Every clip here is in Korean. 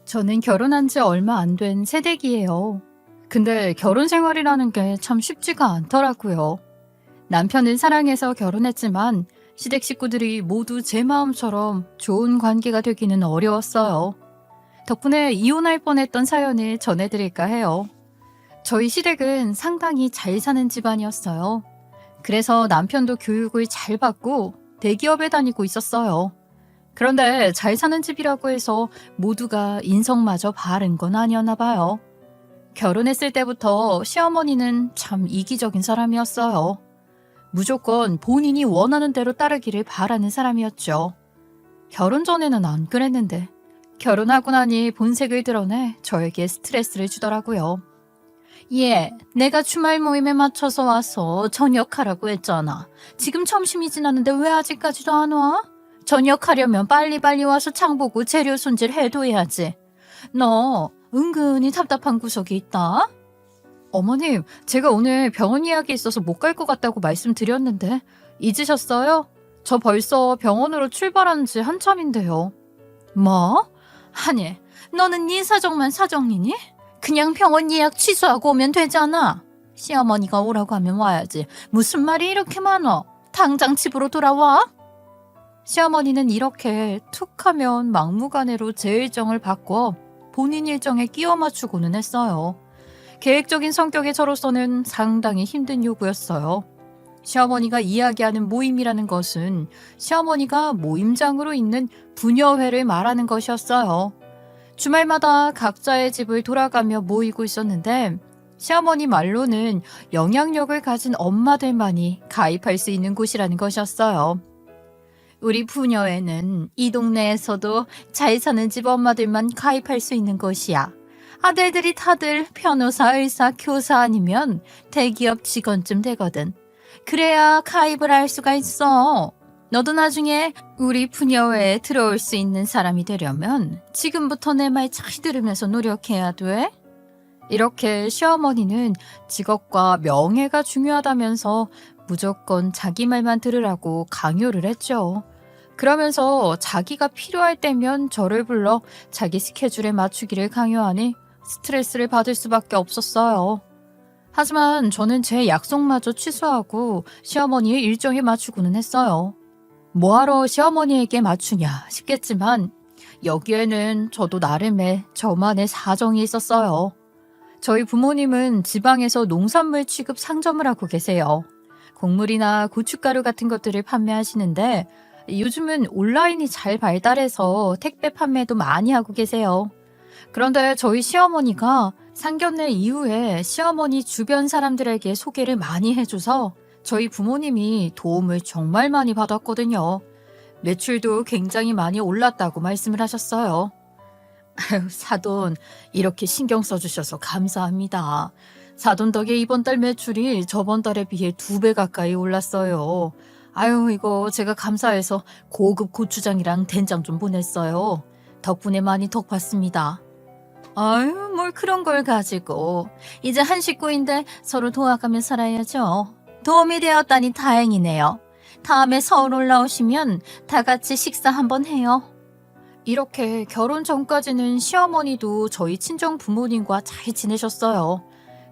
저는 결혼한 지 얼마 안 된 새댁이에요. 근데 결혼 생활이라는 게 참 쉽지가 않더라고요. 남편을 사랑해서 결혼했지만 시댁 식구들이 모두 제 마음처럼 좋은 관계가 되기는 어려웠어요. 덕분에 이혼할 뻔했던 사연을 전해드릴까 해요. 저희 시댁은 상당히 잘 사는 집안이었어요. 그래서 남편도 교육을 잘 받고 대기업에 다니고 있었어요. 그런데 잘 사는 집이라고 해서 모두가 인성마저 바른 건 아니었나 봐요. 결혼했을 때부터 시어머니는 참 이기적인 사람이었어요. 무조건 본인이 원하는 대로 따르기를 바라는 사람이었죠. 결혼 전에는 안 그랬는데 결혼하고 나니 본색을 드러내 저에게 스트레스를 주더라고요. 예, 내가 주말 모임에 맞춰서 와서 저녁하라고 했잖아. 지금 점심이 지났는데 왜 아직까지도 안 와? 저녁하려면 빨리빨리 와서 장 보고 재료 손질 해둬야지. 너 은근히 답답한 구석이 있다? 어머님, 제가 오늘 병원 예약이 있어서 못 갈 것 같다고 말씀드렸는데 잊으셨어요? 저 벌써 병원으로 출발한 지 한참인데요. 뭐? 아니, 너는 네 사정만 사정이니? 그냥 병원 예약 취소하고 오면 되잖아. 시어머니가 오라고 하면 와야지. 무슨 말이 이렇게 많어? 당장 집으로 돌아와. 시어머니는 이렇게 툭 하면 막무가내로 제 일정을 바꿔 본인 일정에 끼워 맞추고는 했어요. 계획적인 성격의 저로서는 상당히 힘든 요구였어요. 시어머니가 이야기하는 모임이라는 것은 시어머니가 모임장으로 있는 부녀회를 말하는 것이었어요. 주말마다 각자의 집을 돌아가며 모이고 있었는데 시어머니 말로는 영향력을 가진 엄마들만이 가입할 수 있는 곳이라는 것이었어요. 우리 부녀회는 이 동네에서도 잘 사는 집 엄마들만 가입할 수 있는 곳이야. 아들들이 다들 변호사, 의사, 교사 아니면 대기업 직원쯤 되거든. 그래야 가입을 할 수가 있어. 너도 나중에 우리 부녀회에 들어올 수 있는 사람이 되려면 지금부터 내 말 잘 들으면서 노력해야 돼. 이렇게 시어머니는 직업과 명예가 중요하다면서 무조건 자기 말만 들으라고 강요를 했죠. 그러면서 자기가 필요할 때면 저를 불러 자기 스케줄에 맞추기를 강요하니 스트레스를 받을 수밖에 없었어요. 하지만 저는 제 약속마저 취소하고 시어머니의 일정에 맞추고는 했어요. 뭐하러 시어머니에게 맞추냐 싶겠지만 여기에는 저도 나름의 저만의 사정이 있었어요. 저희 부모님은 지방에서 농산물 취급 상점을 하고 계세요. 곡물이나 고춧가루 같은 것들을 판매하시는데 요즘은 온라인이 잘 발달해서 택배 판매도 많이 하고 계세요. 그런데 저희 시어머니가 상견례 이후에 시어머니 주변 사람들에게 소개를 많이 해줘서 저희 부모님이 도움을 정말 많이 받았거든요. 매출도 굉장히 많이 올랐다고 말씀을 하셨어요. 아유, 사돈, 이렇게 신경 써주셔서 감사합니다. 사돈 덕에 이번 달 매출이 저번 달에 비해 2배 가까이 올랐어요. 아유, 이거 제가 감사해서 고급 고추장이랑 된장 좀 보냈어요. 덕분에 많이 덕 봤습니다. 아유, 뭘 그런 걸 가지고. 이제 한 식구인데 서로 도와가며 살아야죠. 도움이 되었다니 다행이네요. 다음에 서울 올라오시면 다 같이 식사 한번 해요. 이렇게 결혼 전까지는 시어머니도 저희 친정 부모님과 잘 지내셨어요.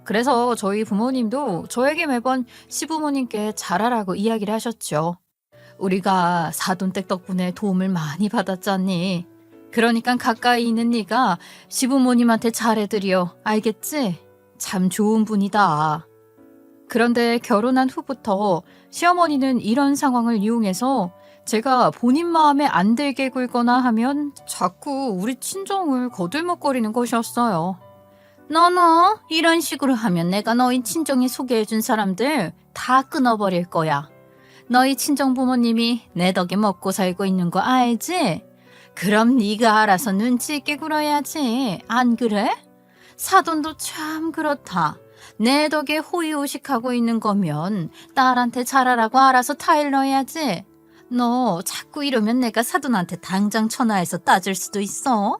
그래서 저희 부모님도 저에게 매번 시부모님께 잘하라고 이야기를 하셨죠. 우리가 사돈댁 덕분에 도움을 많이 받았잖니. 그러니까 가까이 있는 네가 시부모님한테 잘해드려. 알겠지? 참 좋은 분이다. 그런데 결혼한 후부터 시어머니는 이런 상황을 이용해서 제가 본인 마음에 안 들게 굴거나 하면 자꾸 우리 친정을 거들먹거리는 것이었어요. 너너 이런 식으로 하면 내가 너희 친정에 소개해준 사람들 다 끊어버릴 거야. 너희 친정 부모님이 내 덕에 먹고 살고 있는 거 알지? 그럼 네가 알아서 눈치 있게 굴어야지. 안 그래? 사돈도 참 그렇다. 내 덕에 호의호식하고 있는 거면 딸한테 잘하라고 알아서 타일러야지. 너 자꾸 이러면 내가 사돈한테 당장 전화해서 따질 수도 있어.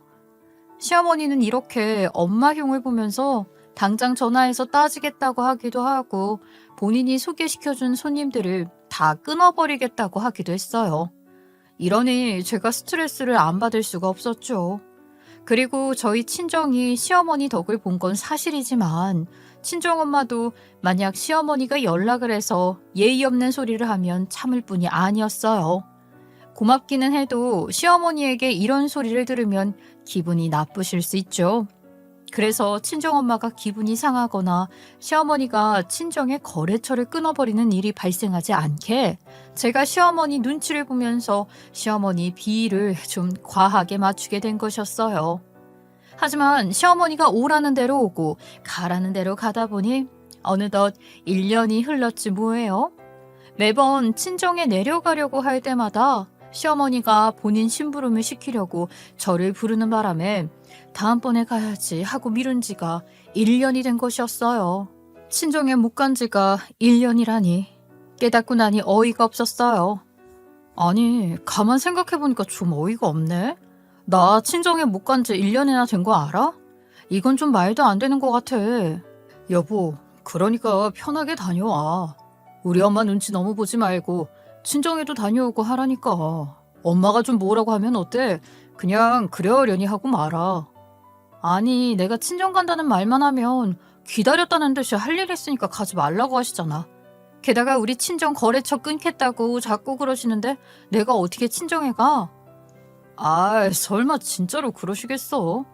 시어머니는 이렇게 엄마 흉을 보면서 당장 전화해서 따지겠다고 하기도 하고 본인이 소개시켜준 손님들을 다 끊어버리겠다고 하기도 했어요. 이러니 제가 스트레스를 안 받을 수가 없었죠. 그리고 저희 친정이 시어머니 덕을 본 건 사실이지만 친정엄마도 만약 시어머니가 연락을 해서 예의 없는 소리를 하면 참을 뿐이 아니었어요. 고맙기는 해도 시어머니에게 이런 소리를 들으면 기분이 나쁘실 수 있죠. 그래서 친정엄마가 기분이 상하거나 시어머니가 친정의 거래처를 끊어버리는 일이 발생하지 않게 제가 시어머니 눈치를 보면서 시어머니 비위를 좀 과하게 맞추게 된 것이었어요. 하지만 시어머니가 오라는 대로 오고 가라는 대로 가다 보니 어느덧 1년이 흘렀지 뭐예요. 매번 친정에 내려가려고 할 때마다 시어머니가 본인 심부름을 시키려고 저를 부르는 바람에 다음번에 가야지 하고 미룬 지가 1년이 된 것이었어요. 친정에 못 간 지가 1년이라니 깨닫고 나니 어이가 없었어요. 아니, 가만 생각해보니까 좀 어이가 없네. 나 친정에 못 간 지 1년이나 된 거 알아? 이건 좀 말도 안 되는 것 같아. 여보, 그러니까 편하게 다녀와. 우리 엄마 눈치 너무 보지 말고 친정에도 다녀오고 하라니까. 엄마가 좀 뭐라고 하면 어때? 그냥 그러려니 하고 말아. 아니, 내가 친정 간다는 말만 하면 기다렸다는 듯이 할 일 있으니까 가지 말라고 하시잖아. 게다가 우리 친정 거래처 끊겠다고 자꾸 그러시는데 내가 어떻게 친정에 가? 아, 설마 진짜로 그러시겠어?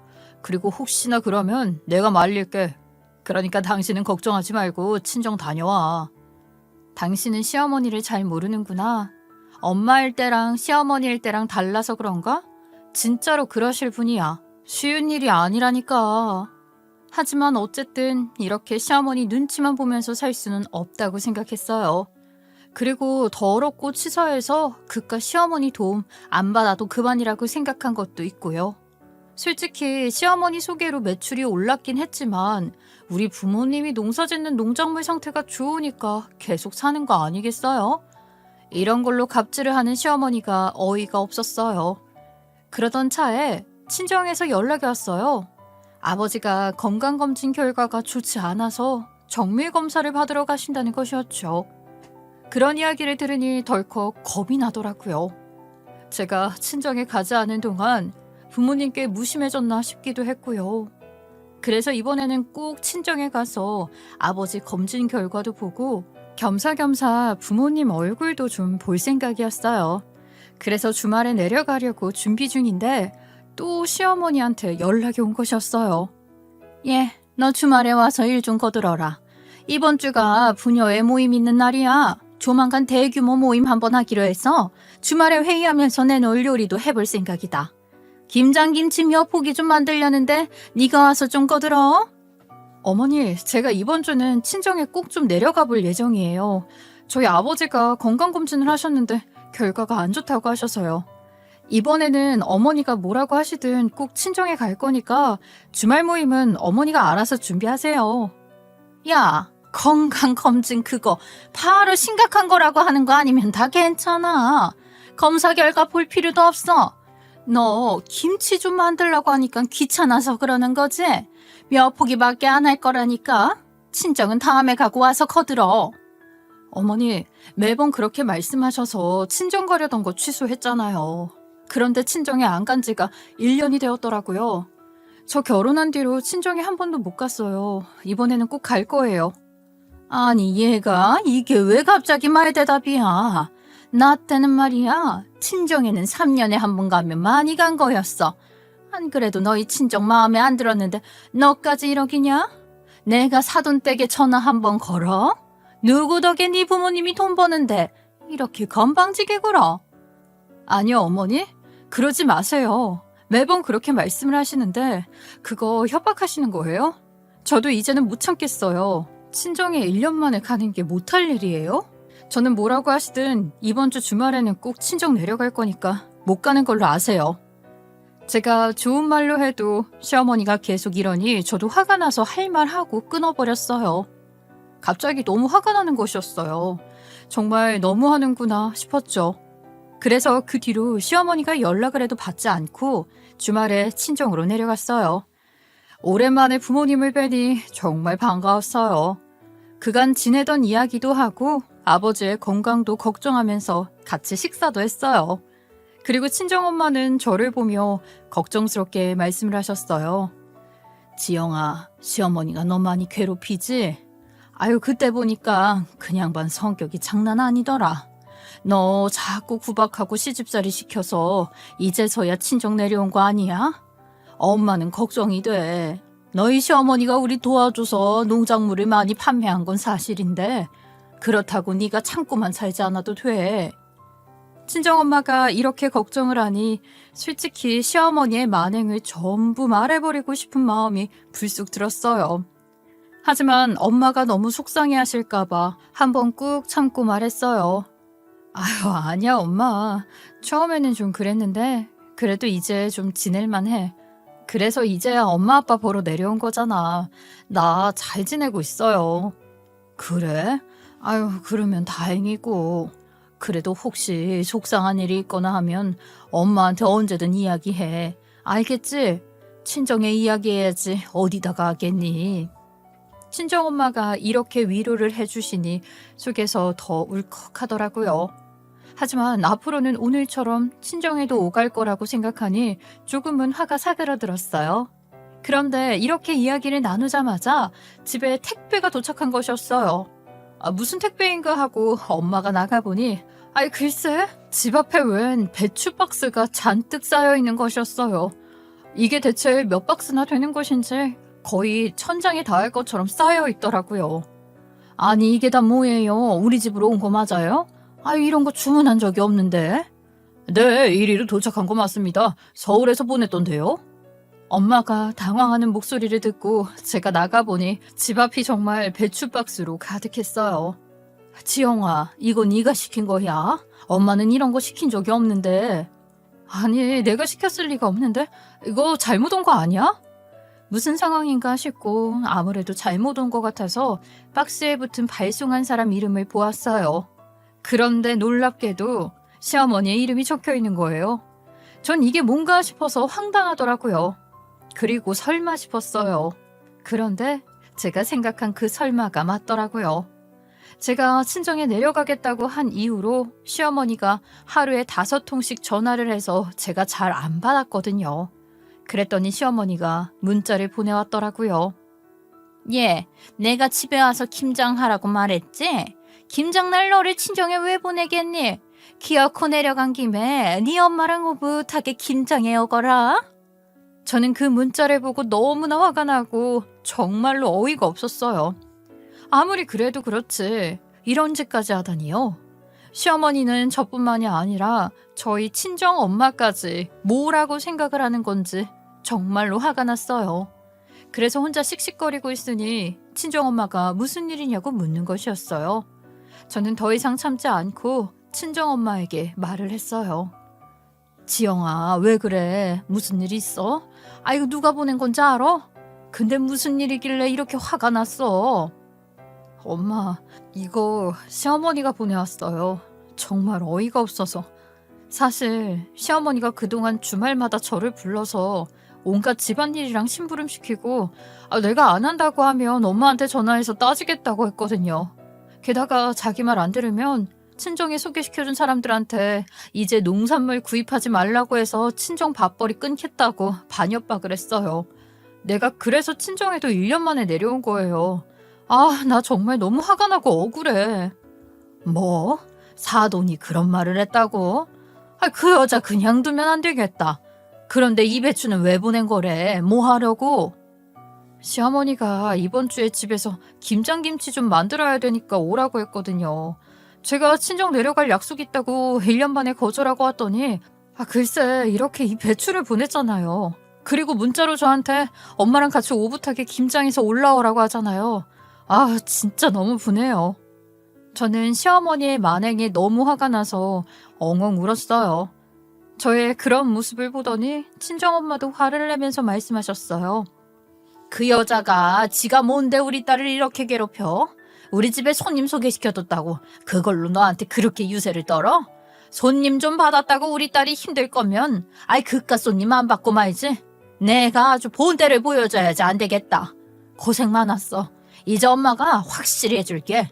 그리고 혹시나 그러면 내가 말릴게. 그러니까 당신은 걱정하지 말고 친정 다녀와. 당신은 시어머니를 잘 모르는구나. 엄마일 때랑 시어머니일 때랑 달라서 그런가? 진짜로 그러실 분이야. 쉬운 일이 아니라니까. 하지만 어쨌든 이렇게 시어머니 눈치만 보면서 살 수는 없다고 생각했어요. 그리고 더럽고 치사해서 그깟 시어머니 도움 안 받아도 그만이라고 생각한 것도 있고요. 솔직히 시어머니 소개로 매출이 올랐긴 했지만 우리 부모님이 농사짓는 농작물 상태가 좋으니까 계속 사는 거 아니겠어요? 이런 걸로 갑질을 하는 시어머니가 어이가 없었어요. 그러던 차에 친정에서 연락이 왔어요. 아버지가 건강검진 결과가 좋지 않아서 정밀검사를 받으러 가신다는 것이었죠. 그런 이야기를 들으니 덜컥 겁이 나더라고요. 제가 친정에 가지 않은 동안 부모님께 무심해졌나 싶기도 했고요. 그래서 이번에는 꼭 친정에 가서 아버지 검진 결과도 보고 겸사겸사 부모님 얼굴도 좀 볼 생각이었어요. 그래서 주말에 내려가려고 준비 중인데 또 시어머니한테 연락이 온 것이었어요. 예, 너 주말에 와서 일 좀 거들어라. 이번 주가 부녀회 모임 있는 날이야. 조만간 대규모 모임 한번 하기로 해서 주말에 회의하면서 내놓을 요리도 해볼 생각이다. 김장김치 몇 포기 좀 만들려는데 네가 와서 좀 거들어. 어머니, 제가 이번 주는 친정에 꼭 좀 내려가 볼 예정이에요. 저희 아버지가 건강검진을 하셨는데 결과가 안 좋다고 하셔서요. 이번에는 어머니가 뭐라고 하시든 꼭 친정에 갈 거니까 주말 모임은 어머니가 알아서 준비하세요. 야, 건강검진 그거 바로 심각한 거라고 하는 거 아니면 다 괜찮아. 검사 결과 볼 필요도 없어. 너 김치 좀 만들라고 하니까 귀찮아서 그러는 거지? 몇 포기밖에 안 할 거라니까. 친정은 다음에 가고 와서 거들어. 어머니, 매번 그렇게 말씀하셔서 친정 가려던 거 취소했잖아요. 그런데 친정에 안 간 지가 1년이 되었더라고요. 저 결혼한 뒤로 친정에 한 번도 못 갔어요. 이번에는 꼭 갈 거예요. 아니, 얘가 이게 왜 갑자기 말대답이야. 나 때는 말이야. 친정에는 3년에 한 번 가면 많이 간 거였어. 안 그래도 너희 친정 마음에 안 들었는데 너까지 이러기냐? 내가 사돈댁에 전화 한 번 걸어? 누구 덕에 네 부모님이 돈 버는데 이렇게 건방지게 굴어? 아니요, 어머니. 그러지 마세요. 매번 그렇게 말씀을 하시는데 그거 협박하시는 거예요? 저도 이제는 못 참겠어요. 친정에 1년 만에 가는 게 못할 일이에요? 저는 뭐라고 하시든 이번 주 주말에는 꼭 친정 내려갈 거니까 못 가는 걸로 아세요. 제가 좋은 말로 해도 시어머니가 계속 이러니 저도 화가 나서 할 말 하고 끊어버렸어요. 갑자기 너무 화가 나는 것이었어요. 정말 너무하는구나 싶었죠. 그래서 그 뒤로 시어머니가 연락을 해도 받지 않고 주말에 친정으로 내려갔어요. 오랜만에 부모님을 뵈니 정말 반가웠어요. 그간 지내던 이야기도 하고 아버지의 건강도 걱정하면서 같이 식사도 했어요. 그리고 친정엄마는 저를 보며 걱정스럽게 말씀을 하셨어요. 지영아, 시어머니가 너 많이 괴롭히지? 아유, 그때 보니까 그 양반 성격이 장난 아니더라. 너 자꾸 구박하고 시집살이 시켜서 이제서야 친정 내려온 거 아니야? 엄마는 걱정이 돼. 너희 시어머니가 우리 도와줘서 농작물을 많이 판매한 건 사실인데 그렇다고 네가 참고만 살지 않아도 돼. 친정엄마가 이렇게 걱정을 하니 솔직히 시어머니의 만행을 전부 말해버리고 싶은 마음이 불쑥 들었어요. 하지만 엄마가 너무 속상해하실까봐 한번 꾹 참고 말했어요. 아유, 아니야 엄마. 처음에는 좀 그랬는데 그래도 이제 좀 지낼만 해. 그래서 이제야 엄마 아빠 보러 내려온 거잖아. 나 잘 지내고 있어요. 그래? 아유, 그러면 다행이고. 그래도 혹시 속상한 일이 있거나 하면 엄마한테 언제든 이야기해. 알겠지? 친정에 이야기해야지 어디다가 하겠니? 친정엄마가 이렇게 위로를 해주시니 속에서 더 울컥하더라고요. 하지만 앞으로는 오늘처럼 친정에도 오갈 거라고 생각하니 조금은 화가 사그라들었어요. 그런데 이렇게 이야기를 나누자마자 집에 택배가 도착한 것이었어요. 무슨 택배인가 하고 엄마가 나가보니 글쎄 집 앞에 웬 배추 박스가 잔뜩 쌓여있는 것이었어요. 이게 대체 몇 박스나 되는 것인지 거의 천장에 닿을 것처럼 쌓여있더라고요. 아니 이게 다 뭐예요? 우리 집으로 온 거 맞아요? 이런 거 주문한 적이 없는데. 네, 이리로 도착한 거 맞습니다. 서울에서 보냈던데요. 엄마가 당황하는 목소리를 듣고 제가 나가보니 집 앞이 정말 배추박스로 가득했어요. 지영아, 이거 네가 시킨 거야? 엄마는 이런 거 시킨 적이 없는데. 아니, 내가 시켰을 리가 없는데? 이거 잘못 온 거 아니야? 무슨 상황인가 싶고 아무래도 잘못 온 것 같아서 박스에 붙은 발송한 사람 이름을 보았어요. 그런데 놀랍게도 시어머니의 이름이 적혀 있는 거예요. 전 이게 뭔가 싶어서 황당하더라고요. 그리고 설마 싶었어요. 그런데 제가 생각한 그 설마가 맞더라고요. 제가 친정에 내려가겠다고 한 이후로 시어머니가 하루에 5통씩 전화를 해서 제가 잘 안 받았거든요. 그랬더니 시어머니가 문자를 보내왔더라고요. 예, 내가 집에 와서 김장하라고 말했지? 김장날 너를 친정에 왜 보내겠니? 기어코 내려간 김에 네 엄마랑 오붓하게 김장해 오거라. 저는 그 문자를 보고 너무나 화가 나고 정말로 어이가 없었어요. 아무리 그래도 그렇지 이런 짓까지 하다니요. 시어머니는 저뿐만이 아니라 저희 친정 엄마까지 뭐라고 생각을 하는 건지 정말로 화가 났어요. 그래서 혼자 씩씩거리고 있으니 친정엄마가 무슨 일이냐고 묻는 것이었어요. 저는 더 이상 참지 않고 친정엄마에게 말을 했어요. 지영아, 왜 그래? 무슨 일 있어? 이거 누가 보낸 건지 알아? 근데 무슨 일이길래 이렇게 화가 났어? 엄마, 이거 시어머니가 보내왔어요. 정말 어이가 없어서. 사실 시어머니가 그동안 주말마다 저를 불러서 온갖 집안일이랑 심부름시키고 내가 안 한다고 하면 엄마한테 전화해서 따지겠다고 했거든요. 게다가 자기 말 안 들으면 친정에 소개시켜준 사람들한테 이제 농산물 구입하지 말라고 해서 친정 밥벌이 끊겠다고 반협박을 했어요. 내가 그래서 친정에도 1년 만에 내려온 거예요. 나 정말 너무 화가 나고 억울해. 뭐? 사돈이 그런 말을 했다고? 그 여자 그냥 두면 안 되겠다. 그런데 이 배추는 왜 보낸 거래? 뭐 하려고? 시어머니가 이번 주에 집에서 김장김치 좀 만들어야 되니까 오라고 했거든요. 제가 친정 내려갈 약속 있다고 1년 만에 거절하고 왔더니 글쎄 이렇게 이 배추를 보냈잖아요. 그리고 문자로 저한테 엄마랑 같이 오붓하게 김장해서 올라오라고 하잖아요. 진짜 너무 분해요. 저는 시어머니의 만행에 너무 화가 나서 엉엉 울었어요. 저의 그런 모습을 보더니 친정엄마도 화를 내면서 말씀하셨어요. 그 여자가 지가 뭔데 우리 딸을 이렇게 괴롭혀? 우리 집에 손님 소개시켜줬다고 그걸로 너한테 그렇게 유세를 떨어? 손님 좀 받았다고 우리 딸이 힘들 거면 그깟 손님 안 받고 말지. 내가 아주 본때를 보여줘야지 안 되겠다. 고생 많았어. 이제 엄마가 확실히 해줄게.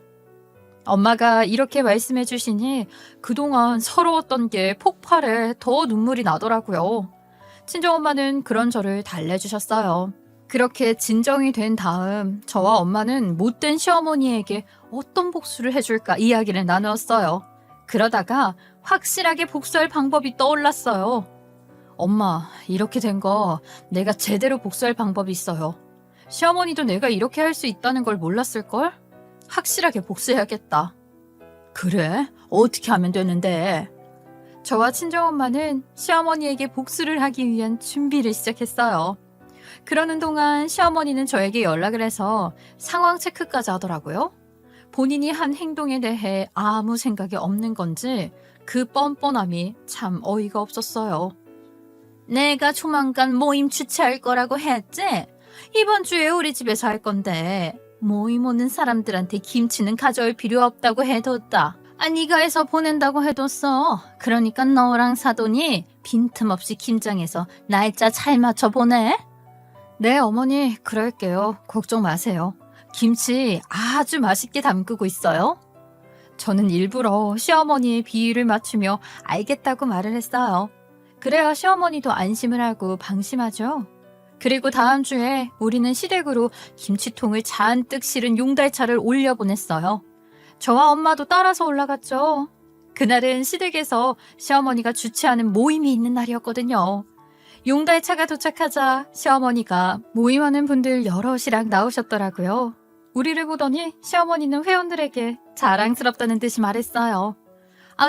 엄마가 이렇게 말씀해 주시니 그동안 서러웠던 게 폭발해 더 눈물이 나더라고요. 친정엄마는 그런 저를 달래주셨어요. 그렇게 진정이 된 다음 저와 엄마는 못된 시어머니에게 어떤 복수를 해줄까 이야기를 나누었어요. 그러다가 확실하게 복수할 방법이 떠올랐어요. 엄마, 이렇게 된 거 내가 제대로 복수할 방법이 있어요. 시어머니도 내가 이렇게 할 수 있다는 걸 몰랐을걸? 확실하게 복수해야겠다. 그래? 어떻게 하면 되는데? 저와 친정엄마는 시어머니에게 복수를 하기 위한 준비를 시작했어요. 그러는 동안 시어머니는 저에게 연락을 해서 상황 체크까지 하더라고요. 본인이 한 행동에 대해 아무 생각이 없는 건지 그 뻔뻔함이 참 어이가 없었어요. 내가 조만간 모임 주최할 거라고 했지? 이번 주에 우리 집에서 할 건데 모임 오는 사람들한테 김치는 가져올 필요 없다고 해뒀다. 네가 해서 보낸다고 해뒀어. 그러니까 너랑 사돈이 빈틈없이 김장해서 날짜 잘 맞춰 보내. 네, 어머니, 그럴게요. 걱정 마세요. 김치 아주 맛있게 담그고 있어요. 저는 일부러 시어머니의 비위를 맞추며 알겠다고 말을 했어요. 그래야 시어머니도 안심을 하고 방심하죠. 그리고 다음 주에 우리는 시댁으로 김치통을 잔뜩 실은 용달차를 올려보냈어요. 저와 엄마도 따라서 올라갔죠. 그날은 시댁에서 시어머니가 주최하는 모임이 있는 날이었거든요. 용달차가 도착하자 시어머니가 모임하는 분들 여럿이랑 나오셨더라고요. 우리를 보더니 시어머니는 회원들에게 자랑스럽다는 듯이 말했어요.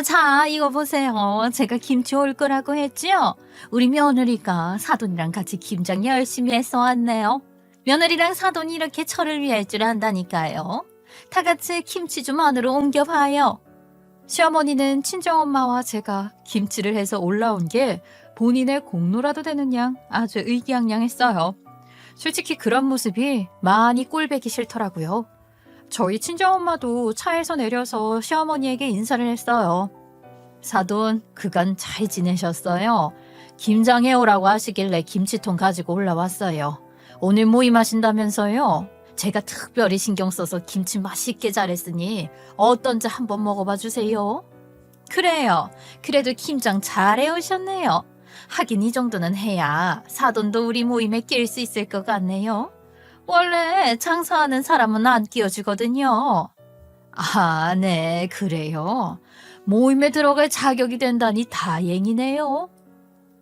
자, 이거 보세요. 제가 김치 올 거라고 했지요? 우리 며느리가 사돈이랑 같이 김장 열심히 해서 왔네요. 며느리랑 사돈이 이렇게 저를 위할 줄 안다니까요. 다 같이 김치 좀 안으로 옮겨봐요. 시어머니는 친정엄마와 제가 김치를 해서 올라온 게 본인의 공로라도 되는 양 아주 의기양양했어요. 솔직히 그런 모습이 많이 꼴배기 싫더라고요. 저희 친정엄마도 차에서 내려서 시어머니에게 인사를 했어요. 사돈, 그간 잘 지내셨어요? 김장해 오라고 하시길래 김치통 가지고 올라왔어요. 오늘 모임하신다면서요? 제가 특별히 신경 써서 김치 맛있게 잘했으니 어떤지 한번 먹어봐 주세요. 그래요. 그래도 김장 잘 해오셨네요. 하긴 이 정도는 해야 사돈도 우리 모임에 낄 수 있을 것 같네요. 원래 장사하는 사람은 안 끼워주거든요. 아, 네, 그래요. 모임에 들어갈 자격이 된다니 다행이네요.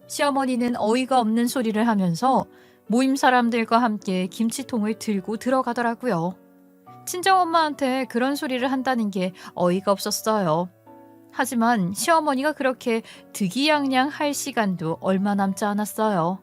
시어머니는 어이가 없는 소리를 하면서 모임 사람들과 함께 김치통을 들고 들어가더라고요. 친정엄마한테 그런 소리를 한다는 게 어이가 없었어요. 하지만 시어머니가 그렇게 득이양양 할 시간도 얼마 남지 않았어요.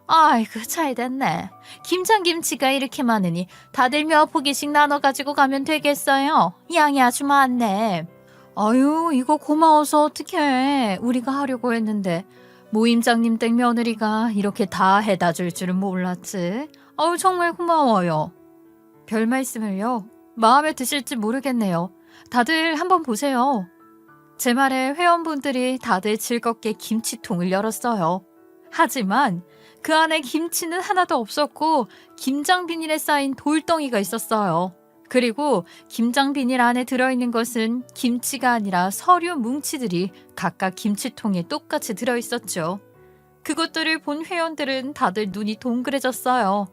아이고, 잘 됐네. 김장김치가 이렇게 많으니 다들 몇 포기씩 나눠 가지고 가면 되겠어요. 양이 아주 많네. 아유, 이거 고마워서 어떡해. 우리가 하려고 했는데 모임장님 댁 며느리가 이렇게 다 해다 줄 줄은 몰랐지. 아유, 정말 고마워요. 별 말씀을요. 마음에 드실지 모르겠네요. 다들 한번 보세요. 제 말에 회원분들이 다들 즐겁게 김치통을 열었어요. 하지만 그 안에 김치는 하나도 없었고 김장 비닐에 쌓인 돌덩이가 있었어요. 그리고 김장 비닐 안에 들어있는 것은 김치가 아니라 서류 뭉치들이 각각 김치통에 똑같이 들어있었죠. 그것들을 본 회원들은 다들 눈이 동그래졌어요.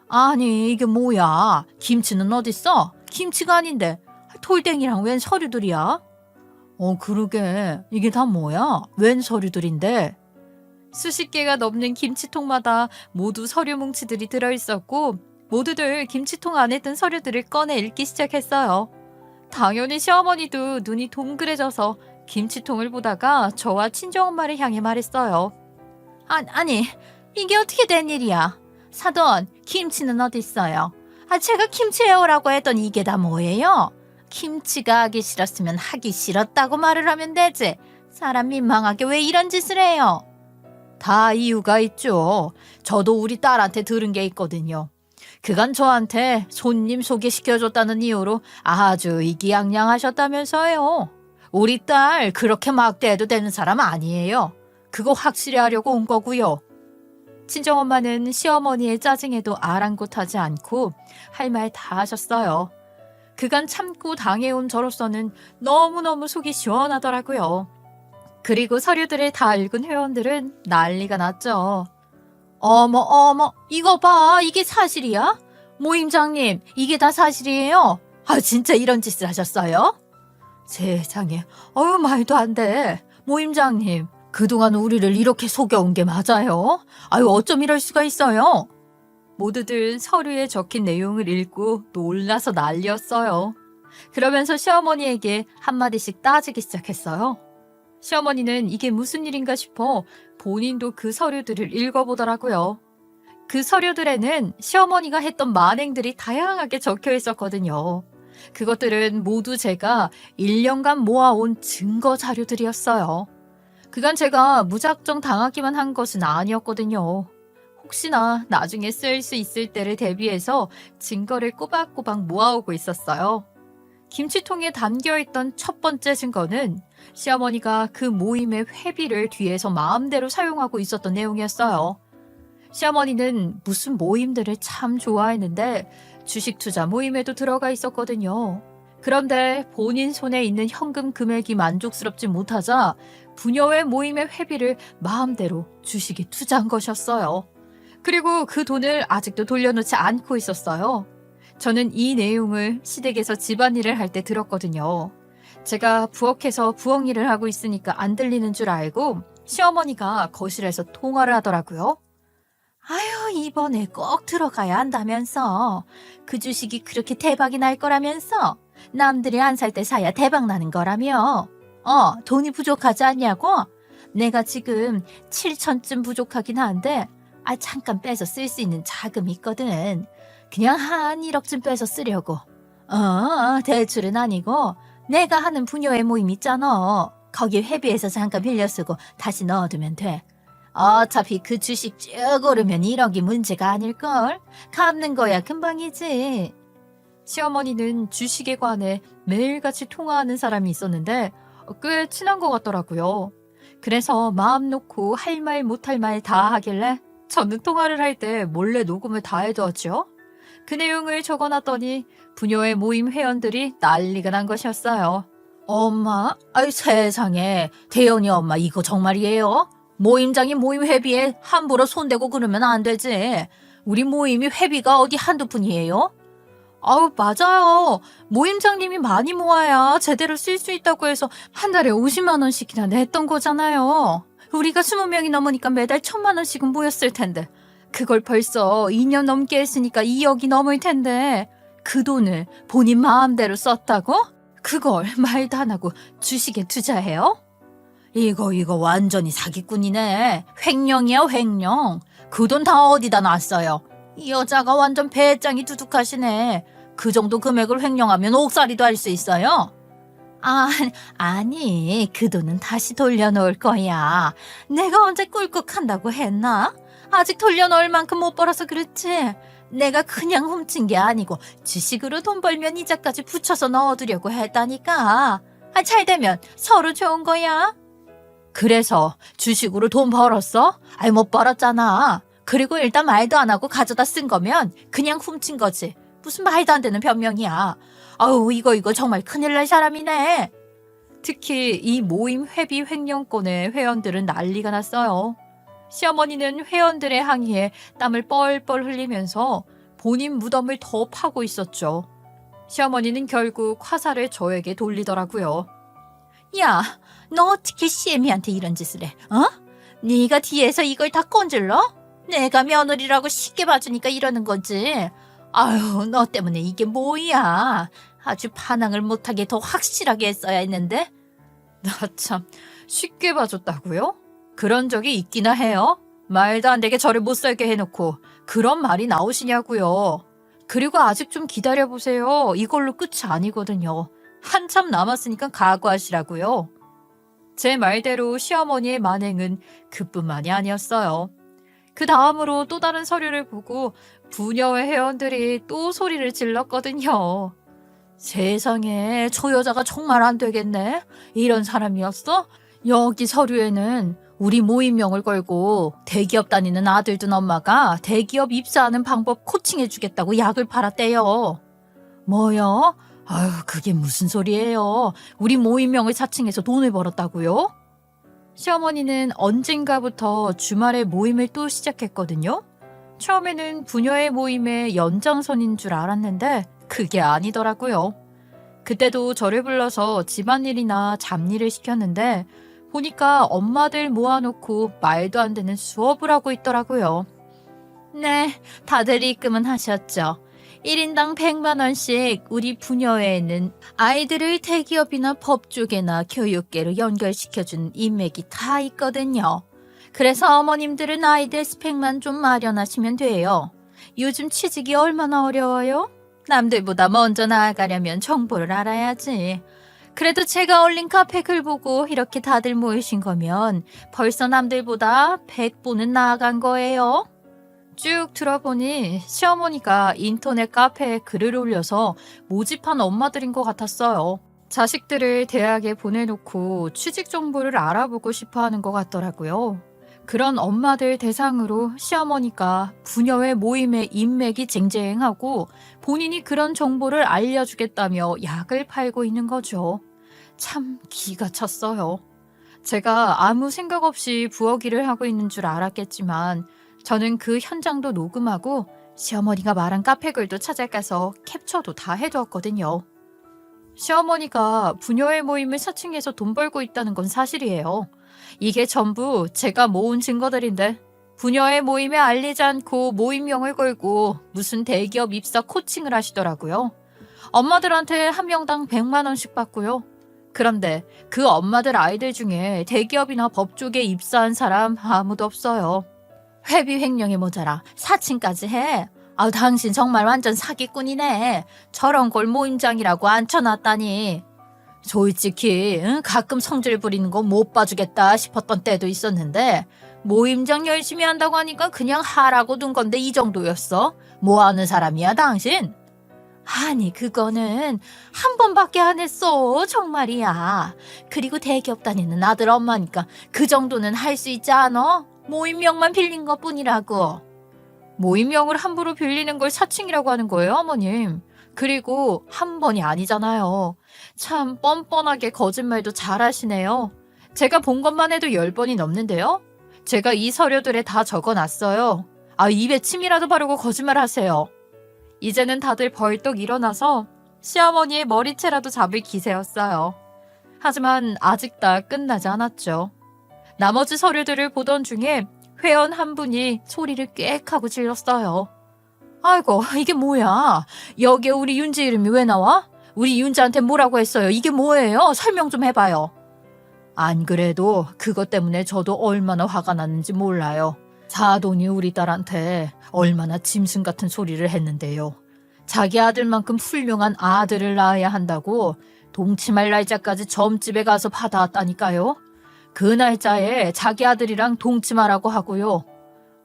아니, 이게 뭐야? 김치는 어딨어? 김치가 아닌데 돌덩이랑 웬 서류들이야? 그러게. 이게 다 뭐야? 웬 서류들인데? 수십 개가 넘는 김치통마다 모두 서류 뭉치들이 들어있었고 모두들 김치통 안에 든 서류들을 꺼내 읽기 시작했어요. 당연히 시어머니도 눈이 동그래져서 김치통을 보다가 저와 친정엄마를 향해 말했어요. 아니, 이게 어떻게 된 일이야? 사돈, 김치는 어디 있어요? 제가 김치 해오라고 했더니 이게 다 뭐예요? 김치가 하기 싫었으면 하기 싫었다고 말을 하면 되지. 사람 민망하게 왜 이런 짓을 해요? 다 이유가 있죠. 저도 우리 딸한테 들은 게 있거든요. 그간 저한테 손님 소개시켜줬다는 이유로 아주 이기양양하셨다면서요. 우리 딸 그렇게 막대해도 되는 사람 아니에요. 그거 확실히 하려고 온 거고요. 친정엄마는 시어머니의 짜증에도 아랑곳하지 않고 할 말 다 하셨어요. 그간 참고 당해온 저로서는 너무너무 속이 시원하더라고요. 그리고 서류들을 다 읽은 회원들은 난리가 났죠. 어머, 어머, 이거 봐. 이게 사실이야? 모임장님, 이게 다 사실이에요? 아, 진짜 이런 짓을 하셨어요? 세상에, 말도 안 돼. 모임장님, 그동안 우리를 이렇게 속여온 게 맞아요? 아유, 어쩜 이럴 수가 있어요? 모두들 서류에 적힌 내용을 읽고 놀라서 난리였어요. 그러면서 시어머니에게 한마디씩 따지기 시작했어요. 시어머니는 이게 무슨 일인가 싶어 본인도 그 서류들을 읽어보더라고요. 그 서류들에는 시어머니가 했던 만행들이 다양하게 적혀 있었거든요. 그것들은 모두 제가 1년간 모아온 증거 자료들이었어요. 그간 제가 무작정 당하기만 한 것은 아니었거든요. 혹시나 나중에 쓰일 수 있을 때를 대비해서 증거를 꼬박꼬박 모아오고 있었어요. 김치통에 담겨있던 첫 번째 증거는 시어머니가 그 모임의 회비를 뒤에서 마음대로 사용하고 있었던 내용이었어요. 시어머니는 무슨 모임들을 참 좋아했는데 주식 투자 모임에도 들어가 있었거든요. 그런데 본인 손에 있는 현금 금액이 만족스럽지 못하자 부녀의 모임의 회비를 마음대로 주식에 투자한 것이었어요. 그리고 그 돈을 아직도 돌려놓지 않고 있었어요. 저는 이 내용을 시댁에서 집안일을 할 때 들었거든요. 제가 부엌에서 부엌 일을 하고 있으니까 안 들리는 줄 알고 시어머니가 거실에서 통화를 하더라고요. 아유, 이번에 꼭 들어가야 한다면서. 그 주식이 그렇게 대박이 날 거라면서. 남들이 안 살 때 사야 대박 나는 거라며. 돈이 부족하지 않냐고? 내가 지금 7천쯤 부족하긴 한데 잠깐 빼서 쓸 수 있는 자금이 있거든. 그냥 한 1억쯤 빼서 쓰려고. 대출은 아니고 내가 하는 부녀의 모임 있잖아. 거기 회비에서 잠깐 빌려 쓰고 다시 넣어두면 돼. 어차피 그 주식 쭉 오르면 1억이 문제가 아닐걸. 갚는 거야 금방이지. 시어머니는 주식에 관해 매일같이 통화하는 사람이 있었는데 꽤 친한 것 같더라고요. 그래서 마음 놓고 할 말 못할 말 다 하길래 저는 통화를 할 때 몰래 녹음을 다 해두었죠. 그 내용을 적어놨더니 부녀의 모임 회원들이 난리가 난 것이었어요. 엄마, 아유 세상에, 대현이 엄마 이거 정말이에요? 모임장이 모임 회비에 함부로 손대고 그러면 안 되지. 우리 모임이 회비가 어디 한두 푼이에요? 아우 맞아요. 모임장님이 많이 모아야 제대로 쓸 수 있다고 해서 한 달에 50만 원씩이나 냈던 거잖아요. 우리가 20명이 넘으니까 매달 1,000만 원씩은 모였을 텐데 그걸 벌써 2년 넘게 했으니까 2억이 넘을 텐데 그 돈을 본인 마음대로 썼다고? 그걸 말도 안 하고 주식에 투자해요? 이거 완전히 사기꾼이네. 횡령이야 횡령. 그 돈 다 어디다 놨어요? 이 여자가 완전 배짱이 두둑하시네. 그 정도 금액을 횡령하면 옥살이도 할 수 있어요? 아니 그 돈은 다시 돌려놓을 거야. 내가 언제 꿀꺽한다고 했나? 아직 돌려놓을 만큼 못 벌어서 그렇지. 내가 그냥 훔친 게 아니고 주식으로 돈 벌면 이자까지 붙여서 넣어두려고 했다니까. 잘 되면 서로 좋은 거야. 그래서 주식으로 돈 벌었어? 못 벌었잖아. 그리고 일단 말도 안 하고 가져다 쓴 거면 그냥 훔친 거지. 무슨 말도 안 되는 변명이야. 아우 이거 정말 큰일 날 사람이네. 특히 이 모임 회비 횡령권의 회원들은 난리가 났어요. 시어머니는 회원들의 항의에 땀을 뻘뻘 흘리면서 본인 무덤을 더 파고 있었죠. 시어머니는 결국 화살을 저에게 돌리더라고요. 야, 너 어떻게 시애미한테 이런 짓을 해? 네가 뒤에서 이걸 다 꼰질러? 내가 며느리라고 쉽게 봐주니까 이러는 거지. 아유, 너 때문에 이게 뭐야. 아주 반항을 못하게 더 확실하게 했어야 했는데. 나 참, 쉽게 봐줬다고요? 그런 적이 있기나 해요? 말도 안 되게 저를 못 살게 해놓고 그런 말이 나오시냐고요. 그리고 아직 좀 기다려보세요. 이걸로 끝이 아니거든요. 한참 남았으니까 각오하시라고요. 제 말대로 시어머니의 만행은 그뿐만이 아니었어요. 그 다음으로 또 다른 서류를 보고 부녀의 회원들이 또 소리를 질렀거든요. 세상에 저 여자가 정말 안 되겠네. 이런 사람이었어? 여기 서류에는 우리 모임명을 걸고 대기업 다니는 아들 둔 엄마가 대기업 입사하는 방법 코칭해주겠다고 약을 팔았대요. 뭐요? 아유, 그게 무슨 소리예요. 우리 모임명을 사칭해서 돈을 벌었다고요? 시어머니는 언젠가부터 주말에 모임을 또 시작했거든요. 처음에는 부녀의 모임의 연장선인 줄 알았는데 그게 아니더라고요. 그때도 저를 불러서 집안일이나 잡일을 시켰는데 보니까 엄마들 모아놓고 말도 안 되는 수업을 하고 있더라고요. 네, 다들 입금은 하셨죠. 1인당 100만 원씩 우리 부녀회에는 아이들을 대기업이나 법조계나 교육계로 연결시켜준 인맥이 다 있거든요. 그래서 어머님들은 아이들 스펙만 좀 마련하시면 돼요. 요즘 취직이 얼마나 어려워요? 남들보다 먼저 나아가려면 정보를 알아야지. 그래도 제가 올린 카페 글 보고 이렇게 다들 모이신 거면 벌써 남들보다 100보는 나아간 거예요. 쭉 들어보니 시어머니가 인터넷 카페에 글을 올려서 모집한 엄마들인 것 같았어요. 자식들을 대학에 보내놓고 취직 정보를 알아보고 싶어 하는 것 같더라고요. 그런 엄마들 대상으로 시어머니가 부녀회 모임의 인맥이 쟁쟁하고 본인이 그런 정보를 알려주겠다며 약을 팔고 있는 거죠. 참 기가 찼어요. 제가 아무 생각 없이 부엌 일을 하고 있는 줄 알았겠지만 저는 그 현장도 녹음하고 시어머니가 말한 카페글도 찾아가서 캡처도 다 해두었거든요. 시어머니가 부녀회 모임을 사칭해서 돈 벌고 있다는 건 사실이에요. 이게 전부 제가 모은 증거들인데 부녀회 모임에 알리지 않고 모임명을 걸고 무슨 대기업 입사 코칭을 하시더라고요. 엄마들한테 한 명당 100만 원씩 받고요. 그런데 그 엄마들 아이들 중에 대기업이나 법조계에 입사한 사람 아무도 없어요. 회비 횡령이 모자라 사칭까지 해. 아, 당신 정말 완전 사기꾼이네. 저런 걸 모임장이라고 앉혀놨다니. 솔직히 가끔 성질 부리는 거 못 봐주겠다 싶었던 때도 있었는데 모임장 열심히 한다고 하니까 그냥 하라고 둔 건데 이 정도였어? 뭐 하는 사람이야 당신? 아니 그거는 한 번밖에 안 했어 정말이야. 그리고 대기업 다니는 아들 엄마니까 그 정도는 할 수 있지 않아? 모임명만 빌린 것뿐이라고. 모임명을 함부로 빌리는 걸 사칭이라고 하는 거예요 어머님. 그리고 한 번이 아니잖아요. 참 뻔뻔하게 거짓말도 잘하시네요. 제가 본 것만 해도 10번이 넘는데요. 제가 이 서류들에 다 적어놨어요. 아, 입에 침이라도 바르고 거짓말하세요. 이제는 다들 벌떡 일어나서 시어머니의 머리채라도 잡을 기세였어요. 하지만 아직 다 끝나지 않았죠. 나머지 서류들을 보던 중에 회원 한 분이 소리를 꽥 하고 질렀어요. 아이고 이게 뭐야? 여기에 우리 윤지 이름이 왜 나와? 우리 윤지한테 뭐라고 했어요? 이게 뭐예요? 설명 좀 해봐요. 안 그래도 그것 때문에 저도 얼마나 화가 났는지 몰라요. 사돈이 우리 딸한테 얼마나 짐승 같은 소리를 했는데요. 자기 아들만큼 훌륭한 아들을 낳아야 한다고 동치말 날짜까지 점집에 가서 받아왔다니까요. 그 날짜에 자기 아들이랑 동치마라고 하고요.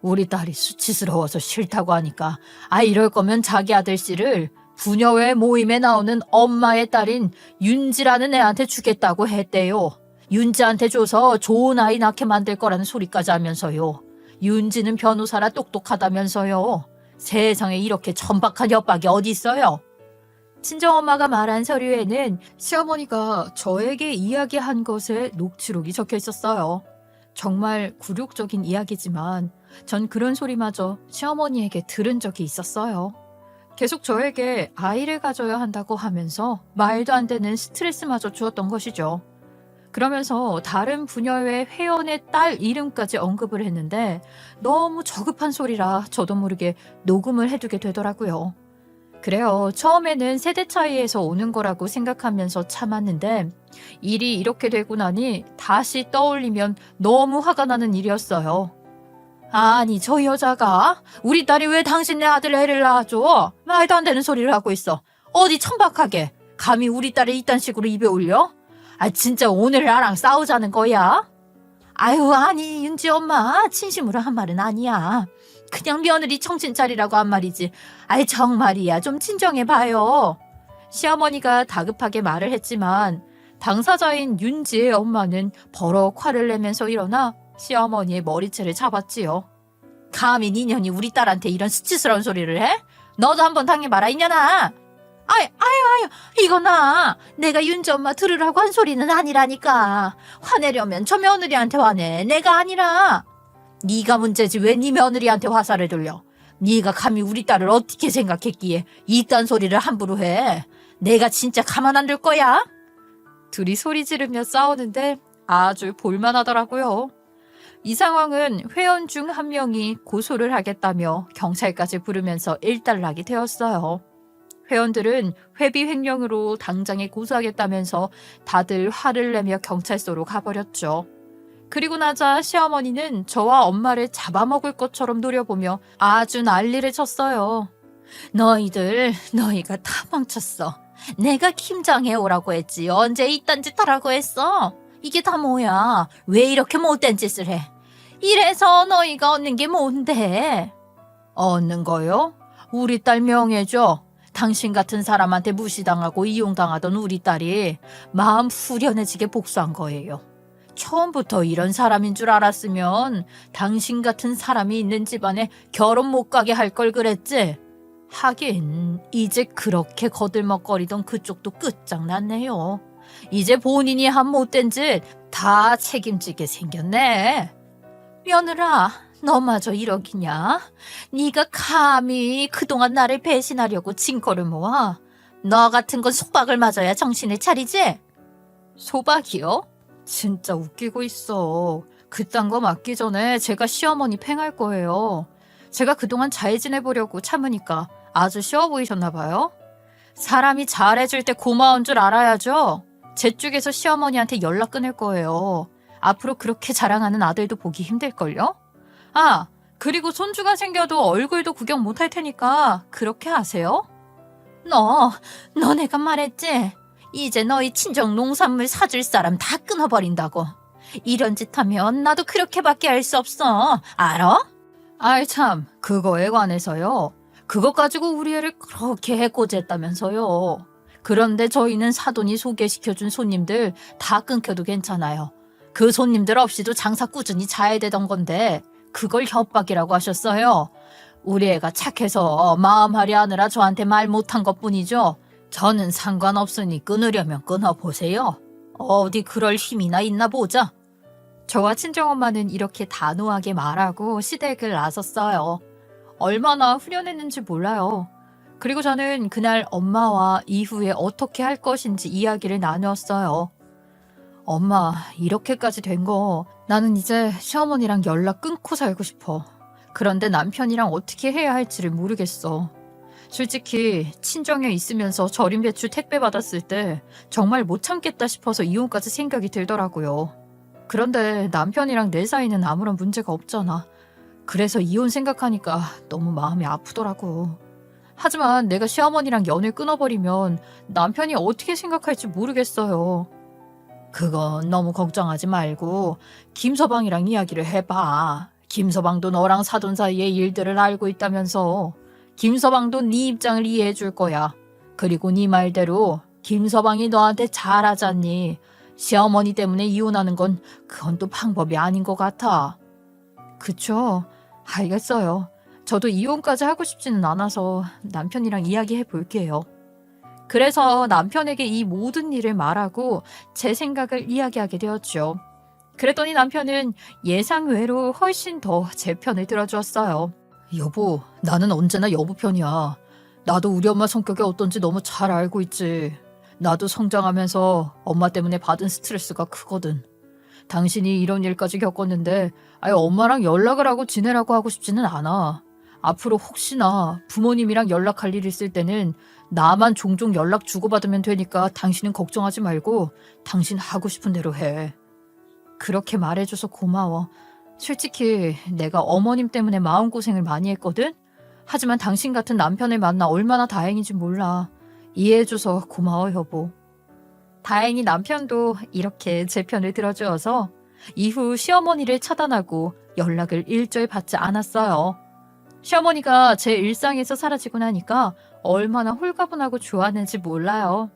우리 딸이 수치스러워서 싫다고 하니까 이럴 거면 자기 아들 씨를 부녀회 모임에 나오는 엄마의 딸인 윤지라는 애한테 주겠다고 했대요. 윤지한테 줘서 좋은 아이 낳게 만들 거라는 소리까지 하면서요. 윤지는 변호사라 똑똑하다면서요. 세상에 이렇게 천박한 협박이 어디 있어요? 친정엄마가 말한 서류에는 시어머니가 저에게 이야기한 것의 녹취록이 적혀 있었어요. 정말 굴욕적인 이야기지만 전 그런 소리마저 시어머니에게 들은 적이 있었어요. 계속 저에게 아이를 가져야 한다고 하면서 말도 안 되는 스트레스마저 주었던 것이죠. 그러면서 다른 부녀회 회원의 딸 이름까지 언급을 했는데 너무 저급한 소리라 저도 모르게 녹음을 해두게 되더라고요. 그래요. 처음에는 세대 차이에서 오는 거라고 생각하면서 참았는데 일이 이렇게 되고 나니 다시 떠올리면 너무 화가 나는 일이었어요. 아니 저 여자가 우리 딸이 왜 당신네 아들 애를 낳아줘? 말도 안 되는 소리를 하고 있어. 어디 천박하게 감히 우리 딸을 이딴 식으로 입에 올려? 진짜 오늘 나랑 싸우자는 거야? 아유 아니 윤지 엄마 진심으로 한 말은 아니야. 그냥 며느리 정신 차리라고 한 말이지. 정말이야 좀 진정해봐요. 시어머니가 다급하게 말을 했지만 당사자인 윤지의 엄마는 버럭 화를 내면서 일어나 시어머니의 머리채를 잡았지요. 감히 니년이 우리 딸한테 이런 수치스러운 소리를 해? 너도 한번 당해봐라 이년아. 아유, 이거나 내가 윤지 엄마 들으라고 한 소리는 아니라니까. 화내려면 저 며느리한테 화내. 내가 아니라. 네가 문제지 왜 네 며느리한테 화살을 돌려. 네가 감히 우리 딸을 어떻게 생각했기에 이딴 소리를 함부로 해. 내가 진짜 가만 안 둘 거야. 둘이 소리 지르며 싸우는데 아주 볼만하더라고요. 이 상황은 회원 중 한 명이 고소를 하겠다며 경찰까지 부르면서 일단락이 되었어요. 회원들은 회비 횡령으로 당장에 고소하겠다면서 다들 화를 내며 경찰서로 가버렸죠. 그리고 나자 시어머니는 저와 엄마를 잡아먹을 것처럼 노려보며 아주 난리를 쳤어요. 너희가 다 멍쳤어. 내가 김장해 오라고 했지. 언제 이딴 짓 하라고 했어? 이게 다 뭐야? 왜 이렇게 못된 짓을 해? 이래서 너희가 얻는 게 뭔데? 얻는 거요? 우리 딸 명예죠. 당신 같은 사람한테 무시당하고 이용당하던 우리 딸이 마음 후련해지게 복수한 거예요. 처음부터 이런 사람인 줄 알았으면 당신 같은 사람이 있는 집안에 결혼 못 가게 할 걸 그랬지. 하긴 이제 그렇게 거들먹거리던 그쪽도 끝장났네요. 이제 본인이 한 못된 짓 다 책임지게 생겼네. 며느라, 너마저 이러기냐? 네가 감히 그동안 나를 배신하려고 증거를 모아? 너 같은 건 속박을 맞아야 정신을 차리지? 소박이요? 진짜 웃기고 있어. 그딴 거 맞기 전에 제가 시어머니 팽할 거예요. 제가 그동안 잘 지내보려고 참으니까 아주 쉬워 보이셨나 봐요. 사람이 잘해줄 때 고마운 줄 알아야죠. 제 쪽에서 시어머니한테 연락 끊을 거예요. 앞으로 그렇게 자랑하는 아들도 보기 힘들걸요? 아, 그리고 손주가 생겨도 얼굴도 구경 못할 테니까 그렇게 하세요. 너 내가 말했지? 이제 너희 친정 농산물 사줄 사람 다 끊어버린다고. 이런 짓 하면 나도 그렇게밖에 할 수 없어. 알아? 아이 참, 그거에 관해서요. 그것 가지고 우리 애를 그렇게 해코지했다면서요. 그런데 저희는 사돈이 소개시켜준 손님들 다 끊겨도 괜찮아요. 그 손님들 없이도 장사 꾸준히 잘 되던 건데 그걸 협박이라고 하셨어요. 우리 애가 착해서 마음하려 하느라 저한테 말 못한 것뿐이죠. 저는 상관없으니 끊으려면 끊어보세요. 어디 그럴 힘이나 있나 보자. 저와 친정엄마는 이렇게 단호하게 말하고 시댁을 나섰어요. 얼마나 후련했는지 몰라요. 그리고 저는 그날 엄마와 이후에 어떻게 할 것인지 이야기를 나누었어요. 엄마, 이렇게까지 된 거 나는 이제 시어머니랑 연락 끊고 살고 싶어. 그런데 남편이랑 어떻게 해야 할지를 모르겠어. 솔직히 친정에 있으면서 절임 배추 택배 받았을 때 정말 못 참겠다 싶어서 이혼까지 생각이 들더라고요. 그런데 남편이랑 내 사이는 아무런 문제가 없잖아. 그래서 이혼 생각하니까 너무 마음이 아프더라고. 하지만 내가 시어머니랑 연을 끊어버리면 남편이 어떻게 생각할지 모르겠어요. 그건 너무 걱정하지 말고 김서방이랑 이야기를 해봐. 김서방도 너랑 사돈 사이의 일들을 알고 있다면서. 김서방도 네 입장을 이해해 줄 거야. 그리고 네 말대로 김서방이 너한테 잘하잖니. 시어머니 때문에 이혼하는 건 그건 또 방법이 아닌 것 같아. 그쵸. 알겠어요. 저도 이혼까지 하고 싶지는 않아서 남편이랑 이야기해 볼게요. 그래서 남편에게 이 모든 일을 말하고 제 생각을 이야기하게 되었죠. 그랬더니 남편은 예상외로 훨씬 더 제 편을 들어주었어요. 여보, 나는 언제나 여보 편이야. 나도 우리 엄마 성격이 어떤지 너무 잘 알고 있지. 나도 성장하면서 엄마 때문에 받은 스트레스가 크거든. 당신이 이런 일까지 겪었는데 아예 엄마랑 연락을 하고 지내라고 하고 싶지는 않아. 앞으로 혹시나 부모님이랑 연락할 일 있을 때는 나만 종종 연락 주고받으면 되니까 당신은 걱정하지 말고 당신 하고 싶은 대로 해. 그렇게 말해줘서 고마워. 솔직히 내가 어머님 때문에 마음고생을 많이 했거든? 하지만 당신 같은 남편을 만나 얼마나 다행인지 몰라. 이해해줘서 고마워 여보. 다행히 남편도 이렇게 제 편을 들어주어서 이후 시어머니를 차단하고 연락을 일절 받지 않았어요. 시어머니가 제 일상에서 사라지고 나니까 얼마나 홀가분하고 좋았는지 몰라요.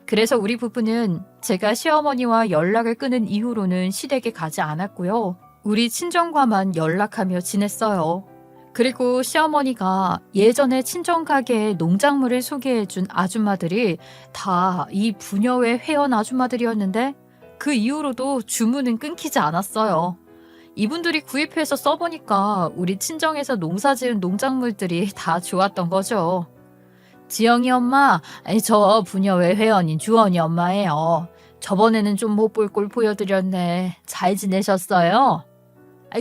그래서 우리 부부는 제가 시어머니와 연락을 끊은 이후로는 시댁에 가지 않았고요. 우리 친정과만 연락하며 지냈어요. 그리고 시어머니가 예전에 친정 가게에 농작물을 소개해준 아줌마들이 다 이 부녀회 회원 아줌마들이었는데 그 이후로도 주문은 끊기지 않았어요. 이분들이 구입해서 써보니까 우리 친정에서 농사지은 농작물들이 다 좋았던 거죠. 지영이 엄마, 저 부녀회 회원인 주원이 엄마예요. 저번에는 좀 못 볼 꼴 보여드렸네. 잘 지내셨어요?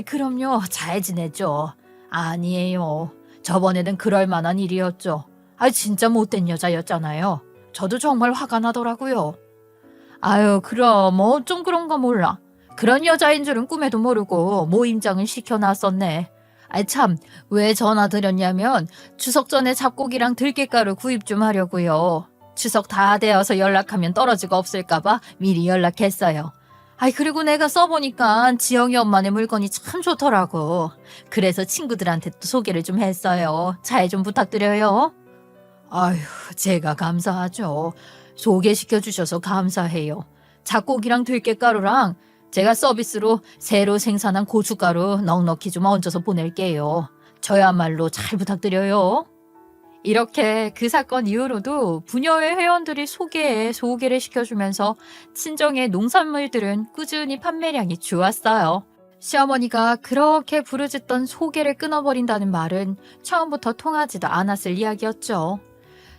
그럼요. 잘 지냈죠. 아니에요. 저번에는 그럴 만한 일이었죠. 진짜 못된 여자였잖아요. 저도 정말 화가 나더라고요. 아유, 그럼 좀 그런가 몰라. 그런 여자인 줄은 꿈에도 모르고 모임장을 시켜놨었네. 참, 왜 전화 드렸냐면 추석 전에 잡곡이랑 들깨가루 구입 좀 하려고요. 추석 다 되어서 연락하면 떨어지가 없을까봐 미리 연락했어요. 그리고 내가 써보니까 지영이 엄마네 물건이 참 좋더라고. 그래서 친구들한테 또 소개를 좀 했어요. 잘 좀 부탁드려요. 아휴, 제가 감사하죠. 소개시켜주셔서 감사해요. 잡곡이랑 들깨가루랑 제가 서비스로 새로 생산한 고춧가루 넉넉히 좀 얹어서 보낼게요. 저야말로 잘 부탁드려요. 이렇게 그 사건 이후로도 부녀회 회원들이 소개를 시켜주면서 친정의 농산물들은 꾸준히 판매량이 좋았어요. 시어머니가 그렇게 부르짖던 소개를 끊어버린다는 말은 처음부터 통하지도 않았을 이야기였죠.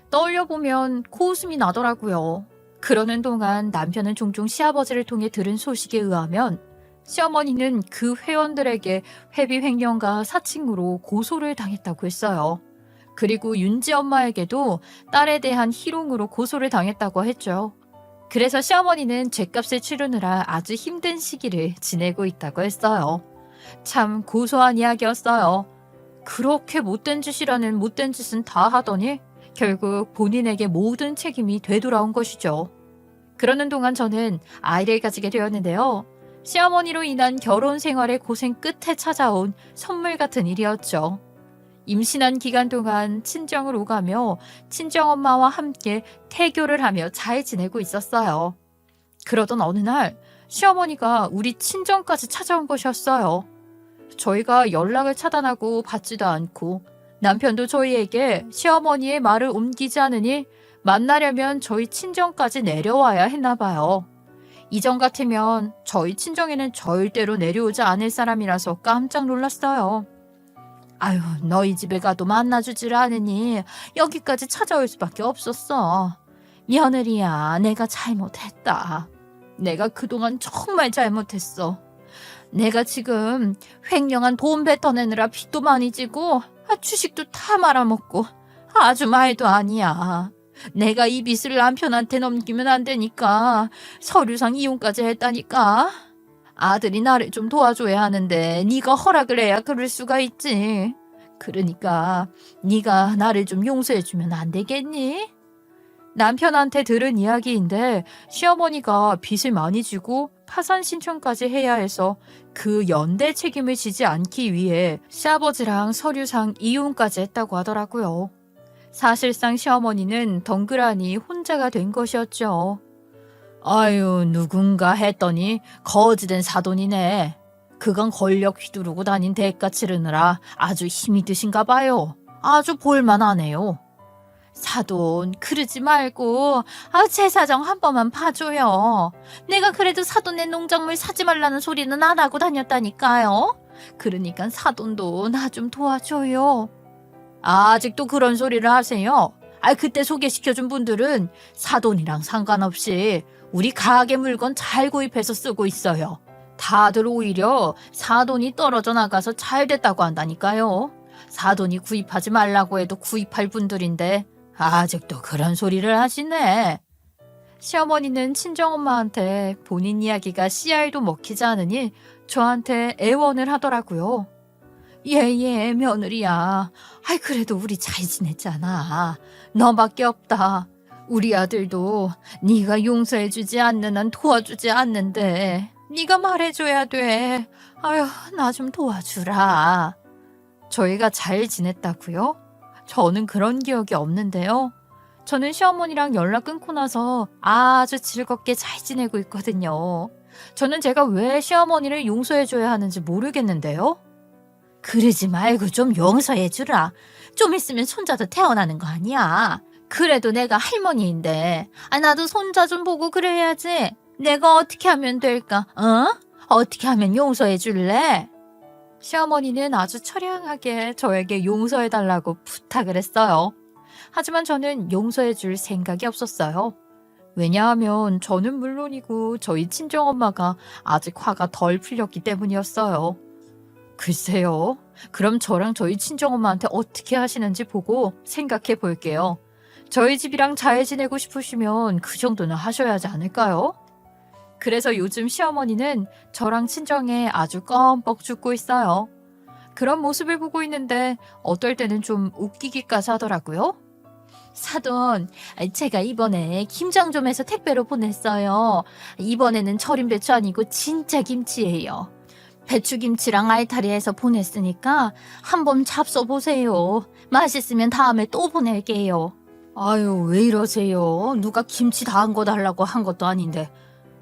떠올려보면 코웃음이 나더라고요. 그러는 동안 남편은 종종 시아버지를 통해 들은 소식에 의하면 시어머니는 그 회원들에게 회비 횡령과 사칭으로 고소를 당했다고 했어요. 그리고 윤지 엄마에게도 딸에 대한 희롱으로 고소를 당했다고 했죠. 그래서 시어머니는 죗값을 치르느라 아주 힘든 시기를 지내고 있다고 했어요. 참 고소한 이야기였어요. 그렇게 못된 짓이라는 못된 짓은 다 하더니 결국 본인에게 모든 책임이 되돌아온 것이죠. 그러는 동안 저는 아이를 가지게 되었는데요. 시어머니로 인한 결혼 생활의 고생 끝에 찾아온 선물 같은 일이었죠. 임신한 기간 동안 친정을 오가며 친정엄마와 함께 태교를 하며 잘 지내고 있었어요. 그러던 어느 날 시어머니가 우리 친정까지 찾아온 것이었어요. 저희가 연락을 차단하고 받지도 않고 남편도 저희에게 시어머니의 말을 옮기지 않으니 만나려면 저희 친정까지 내려와야 했나 봐요. 이전 같으면 저희 친정에는 절대로 내려오지 않을 사람이라서 깜짝 놀랐어요. 아유, 너희 집에 가도 만나주질 않으니 여기까지 찾아올 수밖에 없었어. 며느리야, 내가 잘못했다. 내가 그동안 정말 잘못했어. 내가 지금 횡령한 돈 뱉어내느라 빚도 많이 지고 주식도 다 말아먹고 아주 말도 아니야. 내가 이 빚을 남편한테 넘기면 안 되니까 서류상 이혼까지 했다니까. 아들이 나를 좀 도와줘야 하는데 네가 허락을 해야 그럴 수가 있지. 그러니까 네가 나를 좀 용서해주면 안 되겠니? 남편한테 들은 이야기인데 시어머니가 빚을 많이 지고 파산 신청까지 해야 해서 그 연대 책임을 지지 않기 위해 시아버지랑 서류상 이혼까지 했다고 하더라고요. 사실상 시어머니는 덩그라니 혼자가 된 것이었죠. 아유, 누군가 했더니 거지된 사돈이네. 그간 권력 휘두르고 다닌 대가 치르느라 아주 힘이 드신가 봐요. 아주 볼만하네요. 사돈, 그러지 말고 제 사정 한 번만 봐줘요. 내가 그래도 사돈의 농작물 사지 말라는 소리는 안 하고 다녔다니까요. 그러니까 사돈도 나 좀 도와줘요. 아직도 그런 소리를 하세요? 그때 소개시켜준 분들은 사돈이랑 상관없이 우리 가게 물건 잘 구입해서 쓰고 있어요. 다들 오히려 사돈이 떨어져 나가서 잘 됐다고 한다니까요. 사돈이 구입하지 말라고 해도 구입할 분들인데 아직도 그런 소리를 하시네. 시어머니는 친정엄마한테 본인 이야기가 씨알도 먹히지 않으니 저한테 애원을 하더라고요. 예, 며느리야. 그래도 우리 잘 지냈잖아. 너밖에 없다. 우리 아들도 네가 용서해주지 않는 한 도와주지 않는데 네가 말해줘야 돼. 나 좀 도와주라. 저희가 잘 지냈다고요? 저는 그런 기억이 없는데요. 저는 시어머니랑 연락 끊고 나서 아주 즐겁게 잘 지내고 있거든요. 저는 제가 왜 시어머니를 용서해줘야 하는지 모르겠는데요. 그러지 말고 좀 용서해 주라. 좀 있으면 손자도 태어나는 거 아니야. 그래도 내가 할머니인데 나도 손자 좀 보고 그래야지. 내가 어떻게 하면 될까? 어떻게 하면 용서해 줄래? 시어머니는 아주 처량하게 저에게 용서해달라고 부탁을 했어요. 하지만 저는 용서해줄 생각이 없었어요. 왜냐하면 저는 물론이고 저희 친정엄마가 아직 화가 덜 풀렸기 때문이었어요. 글쎄요. 그럼 저랑 저희 친정엄마한테 어떻게 하시는지 보고 생각해 볼게요. 저희 집이랑 잘 지내고 싶으시면 그 정도는 하셔야 하지 않을까요? 그래서 요즘 시어머니는 저랑 친정에 아주 껌뻑 죽고 있어요. 그런 모습을 보고 있는데 어떨 때는 좀 웃기기까지 하더라고요. 사돈, 제가 이번에 김장좀해서 택배로 보냈어요. 이번에는 절임 배추 아니고 진짜 김치예요. 배추김치랑 알타리해서 보냈으니까 한번 잡숴 보세요. 맛있으면 다음에 또 보낼게요. 아유, 왜 이러세요? 누가 김치 다 한 거 달라고 한 것도 아닌데.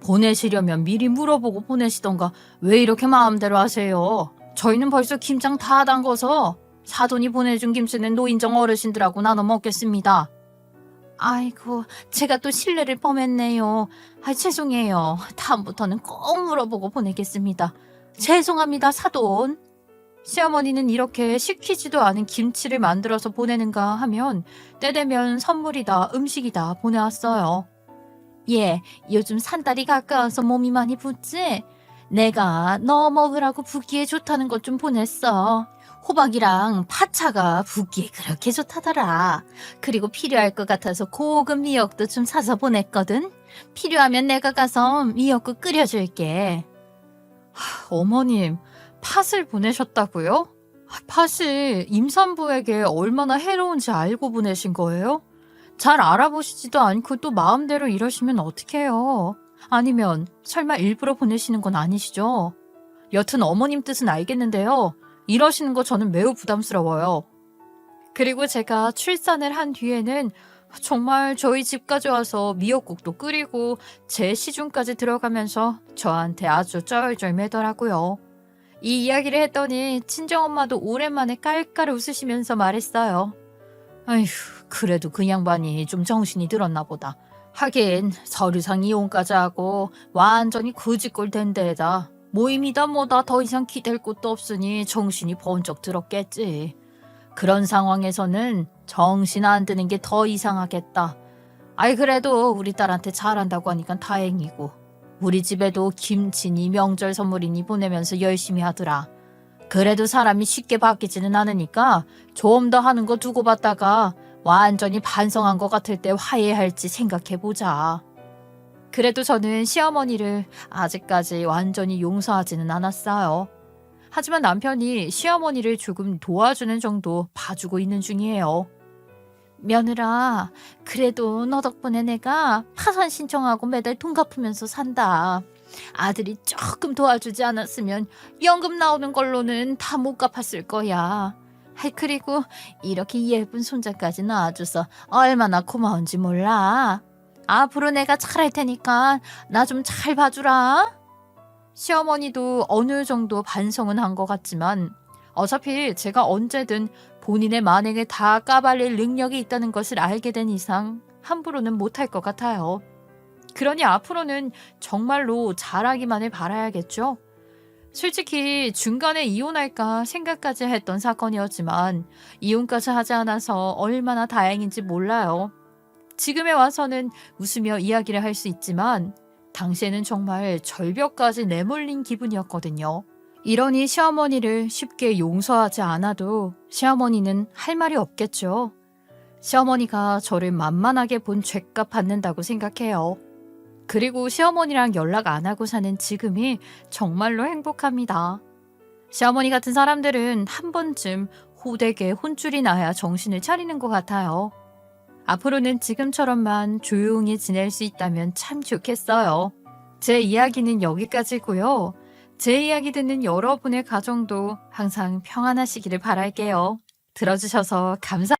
보내시려면 미리 물어보고 보내시던가 왜 이렇게 마음대로 하세요? 저희는 벌써 김장 다 담궈서 사돈이 보내준 김치는 노인정 어르신들하고 나눠 먹겠습니다. 아이고, 제가 또 실례를 범했네요. 죄송해요. 다음부터는 꼭 물어보고 보내겠습니다. 죄송합니다, 사돈. 시어머니는 이렇게 시키지도 않은 김치를 만들어서 보내는가 하면 때되면 선물이다 음식이다 보내왔어요. 예, 요즘 산달이 가까워서 몸이 많이 붓지? 내가 너 먹으라고 붓기에 좋다는 것 좀 보냈어. 호박이랑 파차가 붓기에 그렇게 좋다더라. 그리고 필요할 것 같아서 고급 미역도 좀 사서 보냈거든. 필요하면 내가 가서 미역국 끓여줄게. 어머님, 팥을 보내셨다고요? 팥이 임산부에게 얼마나 해로운지 알고 보내신 거예요? 잘 알아보시지도 않고 또 마음대로 이러시면 어떡해요? 아니면 설마 일부러 보내시는 건 아니시죠? 여튼 어머님 뜻은 알겠는데요. 이러시는 거 저는 매우 부담스러워요. 그리고 제가 출산을 한 뒤에는 정말 저희 집까지 와서 미역국도 끓이고 제 시중까지 들어가면서 저한테 아주 쩔쩔 매더라고요. 이 이야기를 했더니 친정엄마도 오랜만에 깔깔 웃으시면서 말했어요. 아휴, 그래도 그 양반이 좀 정신이 들었나 보다. 하긴 서류상 이혼까지 하고 완전히 거지꼴 된 데에다 모임이다 뭐다 더 이상 기댈 곳도 없으니 정신이 번쩍 들었겠지. 그런 상황에서는 정신 안 드는 게 더 이상하겠다. 아이 그래도 우리 딸한테 잘한다고 하니까 다행이고 우리 집에도 김치니 명절 선물이니 보내면서 열심히 하더라. 그래도 사람이 쉽게 바뀌지는 않으니까 좀 더 하는 거 두고 봤다가 완전히 반성한 것 같을 때 화해할지 생각해보자. 그래도 저는 시어머니를 아직까지 완전히 용서하지는 않았어요. 하지만 남편이 시어머니를 조금 도와주는 정도 봐주고 있는 중이에요. 며느라, 그래도 너 덕분에 내가 파산 신청하고 매달 돈 갚으면서 산다. 아들이 조금 도와주지 않았으면 연금 나오는 걸로는 다 못 갚았을 거야. 그리고 이렇게 예쁜 손자까지 낳아줘서 얼마나 고마운지 몰라. 앞으로 내가 잘할 테니까 나 좀 잘 봐주라. 시어머니도 어느 정도 반성은 한 것 같지만 어차피 제가 언제든 본인의 만행을 다 까발릴 능력이 있다는 것을 알게 된 이상 함부로는 못할 것 같아요. 그러니 앞으로는 정말로 잘하기만을 바라야겠죠. 솔직히 중간에 이혼할까 생각까지 했던 사건이었지만 이혼까지 하지 않아서 얼마나 다행인지 몰라요. 지금에 와서는 웃으며 이야기를 할 수 있지만 당시에는 정말 절벽까지 내몰린 기분이었거든요. 이러니 시어머니를 쉽게 용서하지 않아도 시어머니는 할 말이 없겠죠. 시어머니가 저를 만만하게 본 죄값 받는다고 생각해요. 그리고 시어머니랑 연락 안 하고 사는 지금이 정말로 행복합니다. 시어머니 같은 사람들은 한 번쯤 호되게 혼쭐이 나야 정신을 차리는 것 같아요. 앞으로는 지금처럼만 조용히 지낼 수 있다면 참 좋겠어요. 제 이야기는 여기까지고요. 제 이야기 듣는 여러분의 가정도 항상 평안하시기를 바랄게요. 들어주셔서 감사합니다.